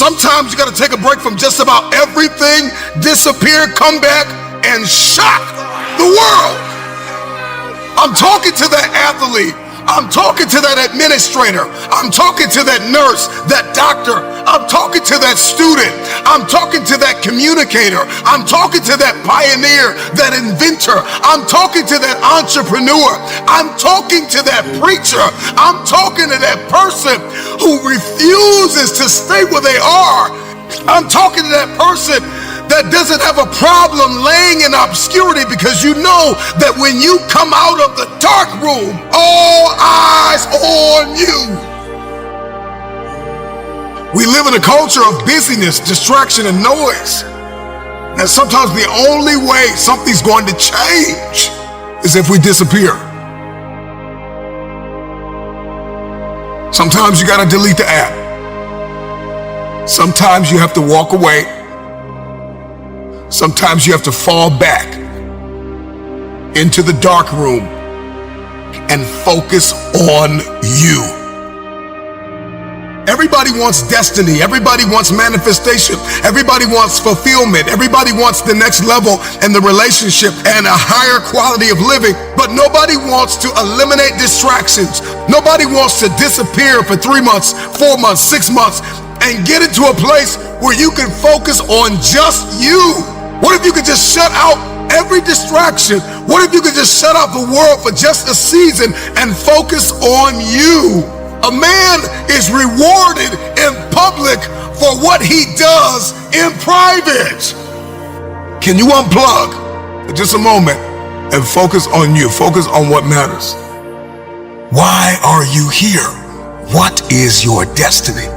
Sometimes you got to take a break from just about everything, disappear, come back, and shock the world. I'm talking to that athlete. I'm talking to that administrator. I'm talking to that nurse, that doctor. I'm talking to that student. I'm talking to that communicator. I'm talking to that pioneer, that inventor. I'm talking to that entrepreneur. I'm talking to that preacher. I'm talking to that person who refuses to stay where they are. I'm talking to that person that doesn't have a problem laying in obscurity, because you know that when you come out of the dark room, all eyes on you. We live in a culture of busyness, distraction, and noise. And sometimes the only way something's going to change is if we disappear. Sometimes you gotta delete the app. Sometimes you have to walk away. Sometimes you have to fall back into the dark room and focus on you. Everybody wants destiny. Everybody wants manifestation. Everybody wants fulfillment. Everybody wants the next level in the relationship and a higher quality of living. But nobody wants to eliminate distractions. Nobody wants to disappear for 3 months, 4 months, 6 months, and get into a place where you can focus on just you. What if you could just shut out every distraction? What if you could just shut out the world for just a season and focus on you? A man is rewarded in public for what he does in private. Can you unplug for just a moment and focus on you? Focus on what matters. Why are you here? What is your destiny?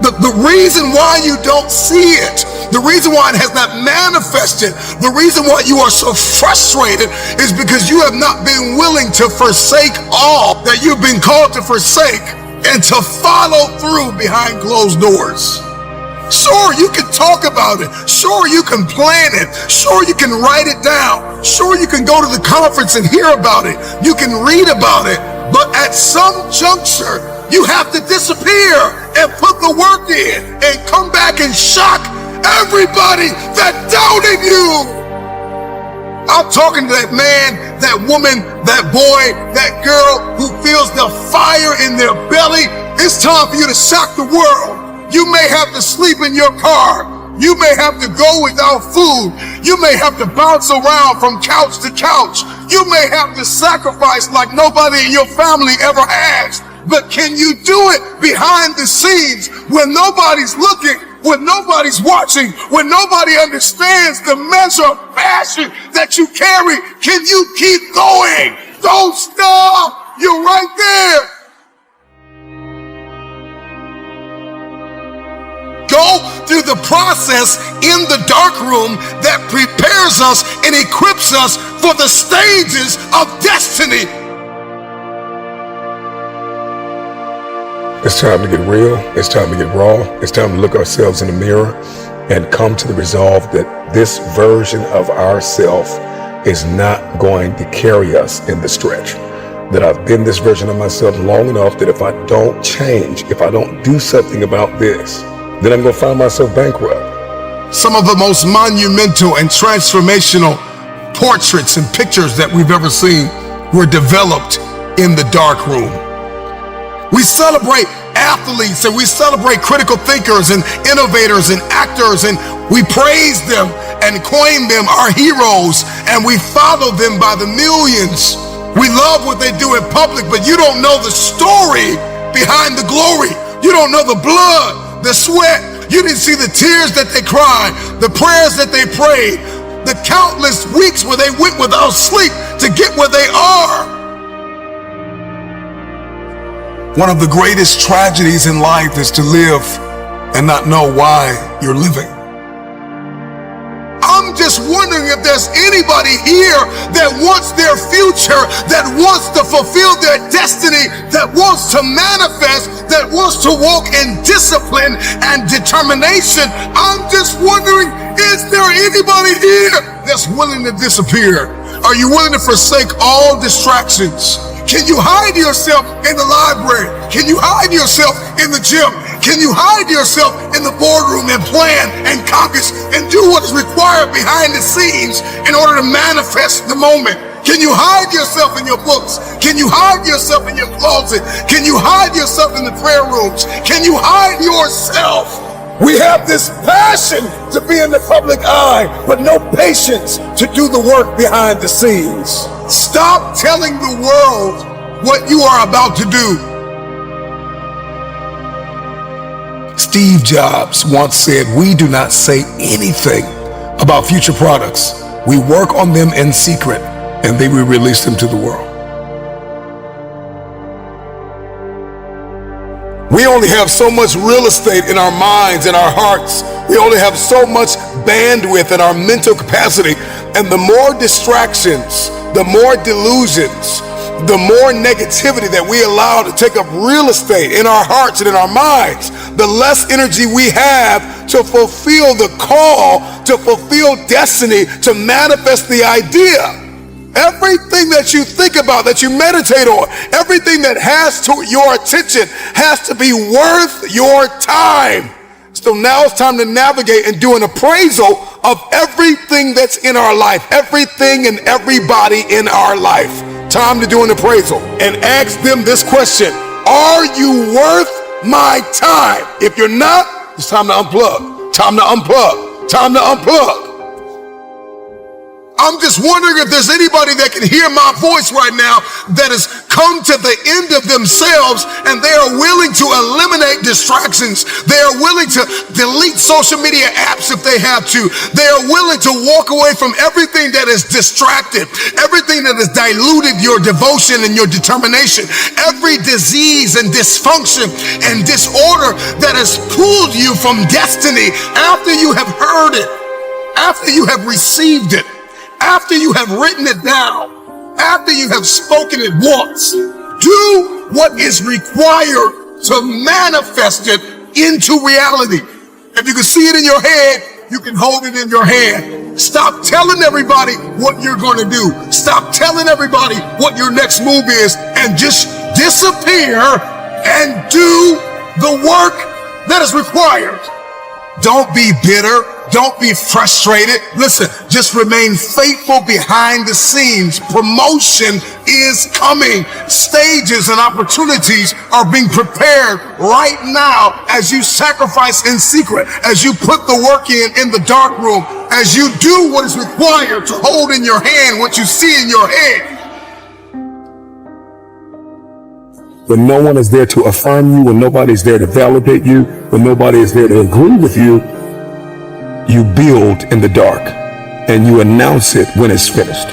The reason why you don't see it, the reason why it has not manifested, the reason why you are so frustrated is because you have not been willing to forsake all that you've been called to forsake and to follow through behind closed doors. Sure, you can talk about it. Sure, you can plan it. Sure, you can write it down. Sure, you can go to the conference and hear about it. You can read about it. But at some juncture, you have to disappear and put the work in and come back and shock everybody that doubted you. I'm talking to that man, that woman, that boy, that girl who feels the fire in their belly. It's time for you to shock the world. You may have to sleep in your car. You may have to go without food. You may have to bounce around from couch to couch. You may have to sacrifice like nobody in your family ever has. But can you do it behind the scenes when nobody's looking, when nobody's watching, when nobody understands the measure of passion that you carry? Can you keep going? Don't stop. You're right there. Go through the process in the dark room that prepares us and equips us for the stages of destiny. It's time to get real. It's time to get raw. It's time to look ourselves in the mirror and come to the resolve that this version of ourselves is not going to carry us in the stretch. That I've been this version of myself long enough that if I don't change, if I don't do something about this, then I'm going to find myself bankrupt. Some of the most monumental and transformational portraits and pictures that we've ever seen were developed in the dark room. We celebrate athletes and we celebrate critical thinkers and innovators and actors, and we praise them and coin them our heroes, and we follow them by the millions. We love what they do in public, but you don't know the story behind the glory. You don't know the blood, the sweat. You didn't see the tears that they cried, the prayers that they prayed, the countless weeks where they went without sleep to get where they are. One of the greatest tragedies in life is to live and not know why you're living. I'm just wondering if there's anybody here that wants their future, that wants to fulfill their destiny, that wants to manifest, that wants to walk in discipline and determination. I'm just wondering, is there anybody here that's willing to disappear? Are you willing to forsake all distractions? Can you hide yourself in the library? Can you hide yourself in the gym? Can you hide yourself in the boardroom and plan and caucus and do what is required behind the scenes in order to manifest the moment? Can you hide yourself in your books? Can you hide yourself in your closet? Can you hide yourself in the prayer rooms? Can you hide yourself? We have this passion to be in the public eye, but no patience to do the work behind the scenes. Stop telling the world what you are about to do. Steve Jobs once said, "We do not say anything about future products. We work on them in secret, and then we release them to the world." We only have so much real estate in our minds and our hearts. We only have so much bandwidth in our mental capacity. And the more distractions, the more delusions, the more negativity that we allow to take up real estate in our hearts and in our minds, the less energy we have to fulfill the call, to fulfill destiny, to manifest the idea. Everything that you think about, that you meditate on, everything that has to your attention has to be worth your time. So now it's time to navigate and do an appraisal of everything that's in our life, everything and everybody in our life. Time to do an appraisal and ask them this question: are you worth my time? If you're not, it's time to unplug. Time to unplug. Time to unplug. I'm just wondering if there's anybody that can hear my voice right now that has come to the end of themselves and they are willing to eliminate distractions. They are willing to delete social media apps if they have to. They are willing to walk away from everything that is distracted, everything that has diluted your devotion and your determination, every disease and dysfunction and disorder that has pulled you from destiny after you have heard it, after you have received it, after you have written it down, after you have spoken it once. Do what is required to manifest it into reality. If you can see it in your head, you can hold it in your hand. Stop telling everybody what you're going to do. Stop telling everybody what your next move is, and just disappear and do the work that is required. Don't be bitter. Don't be frustrated. Listen, just remain faithful behind the scenes. Promotion is coming. Stages and opportunities are being prepared right now as you sacrifice in secret, as you put the work in the dark room, as you do what is required to hold in your hand what you see in your head. When no one is there to affirm you, when nobody's there to validate you, when nobody is there to agree with you, you build in the dark and you announce it when it's finished.